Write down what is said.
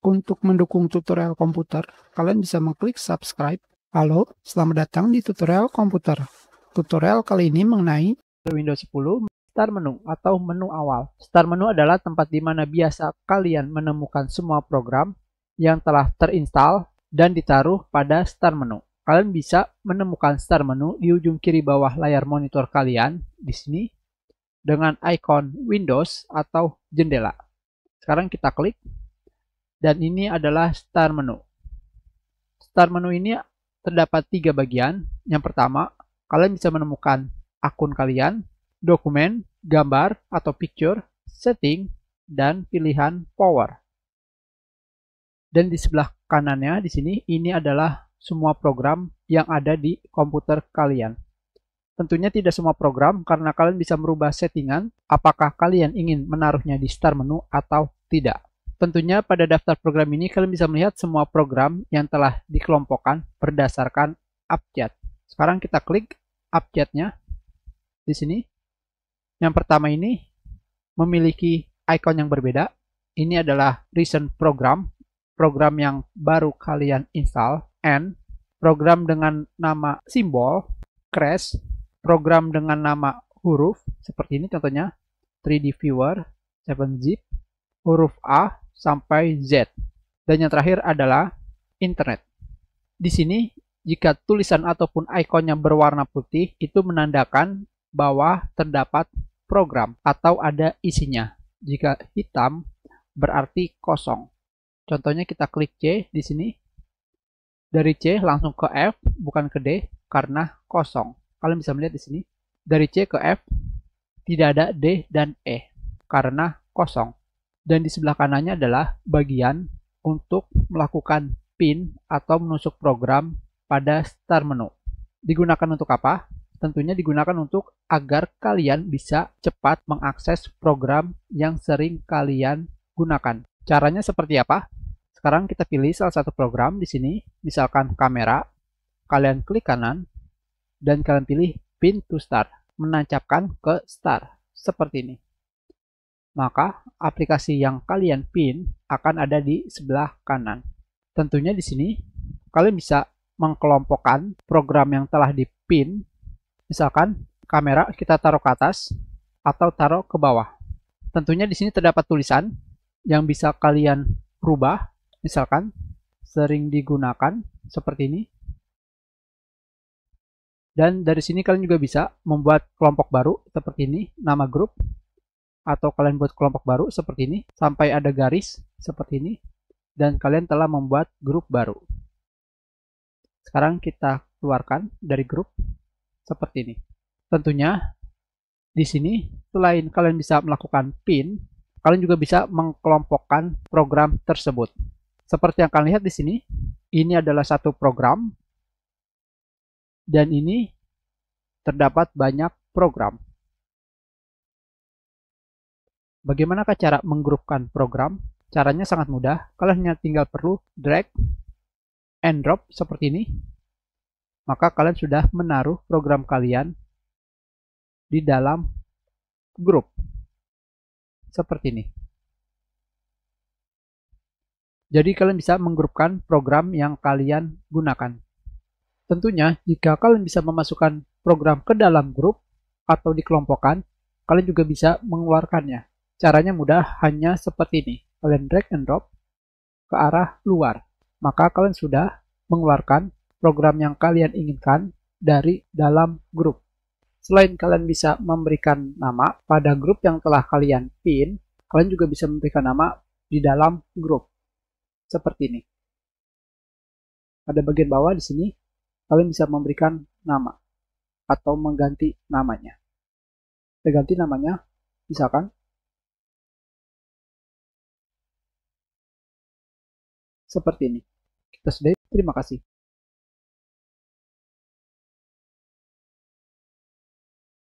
Untuk mendukung tutorial komputer, kalian bisa mengklik subscribe. Halo, selamat datang di tutorial komputer. Tutorial kali ini mengenai Windows 10 Start Menu atau menu awal. Start Menu adalah tempat di mana biasa kalian menemukan semua program yang telah terinstall dan ditaruh pada Start Menu. Kalian bisa menemukan Start Menu di ujung kiri bawah layar monitor kalian di sini dengan ikon Windows atau jendela. Sekarang kita klik dan ini adalah Start Menu. Start Menu ini terdapat 3 bagian. Yang pertama, kalian bisa menemukan akun kalian, dokumen, gambar atau picture, setting, dan pilihan power. Dan di sebelah kanannya di sini ini adalah semua program yang ada di komputer kalian. Tentunya tidak semua program karena kalian bisa merubah settingan apakah kalian ingin menaruhnya di Start Menu atau tidak. Tentunya pada daftar program ini kalian bisa melihat semua program yang telah dikelompokkan berdasarkan abjad. Sekarang kita klik abjadnya di sini. Yang pertama ini memiliki icon yang berbeda. Ini adalah recent program, program yang baru kalian install. N, program dengan nama simbol. Crash, program dengan nama huruf. Seperti ini contohnya 3D Viewer, 7-zip, huruf A sampai Z. Dan yang terakhir adalah internet. Di sini, jika tulisan ataupun ikonnya berwarna putih, itu menandakan bahwa terdapat program atau ada isinya. Jika hitam, berarti kosong. Contohnya kita klik C di sini. Dari C langsung ke F, bukan ke D, karena kosong. Kalian bisa melihat di sini. Dari C ke F, tidak ada D dan E, karena kosong. Dan di sebelah kanannya adalah bagian untuk melakukan pin atau menusuk program pada Start Menu. Digunakan untuk apa? Tentunya digunakan untuk agar kalian bisa cepat mengakses program yang sering kalian gunakan. Caranya seperti apa? Sekarang kita pilih salah satu program di sini, misalkan kamera. Kalian klik kanan dan kalian pilih pin to start, menancapkan ke start seperti ini. Maka aplikasi yang kalian pin akan ada di sebelah kanan. Tentunya di sini kalian bisa mengkelompokkan program yang telah dipin. Misalkan kamera kita taruh ke atas atau taruh ke bawah. Tentunya di sini terdapat tulisan yang bisa kalian rubah. Misalkan sering digunakan seperti ini. Dan dari sini kalian juga bisa membuat kelompok baru seperti ini, nama grup. Atau kalian buat kelompok baru seperti ini, sampai ada garis seperti ini, dan kalian telah membuat grup baru. Sekarang kita keluarkan dari grup seperti ini. Tentunya di sini selain kalian bisa melakukan pin, kalian juga bisa mengkelompokkan program tersebut. Seperti yang kalian lihat di sini, ini adalah satu program, dan ini terdapat banyak program. Bagaimanakah cara menggrupkan program? Caranya sangat mudah. Kalian hanya tinggal perlu drag and drop seperti ini. Maka kalian sudah menaruh program kalian di dalam grup. Seperti ini. Jadi kalian bisa menggrupkan program yang kalian gunakan. Tentunya jika kalian bisa memasukkan program ke dalam grup atau dikelompokkan, kalian juga bisa mengeluarkannya. Caranya mudah, hanya seperti ini. Kalian drag and drop ke arah luar. Maka kalian sudah mengeluarkan program yang kalian inginkan dari dalam grup. Selain kalian bisa memberikan nama pada grup yang telah kalian pin, kalian juga bisa memberikan nama di dalam grup. Seperti ini. Pada bagian bawah di sini, kalian bisa memberikan nama atau mengganti namanya. Kita ganti namanya, misalkan seperti ini. Kita sudah, terima kasih.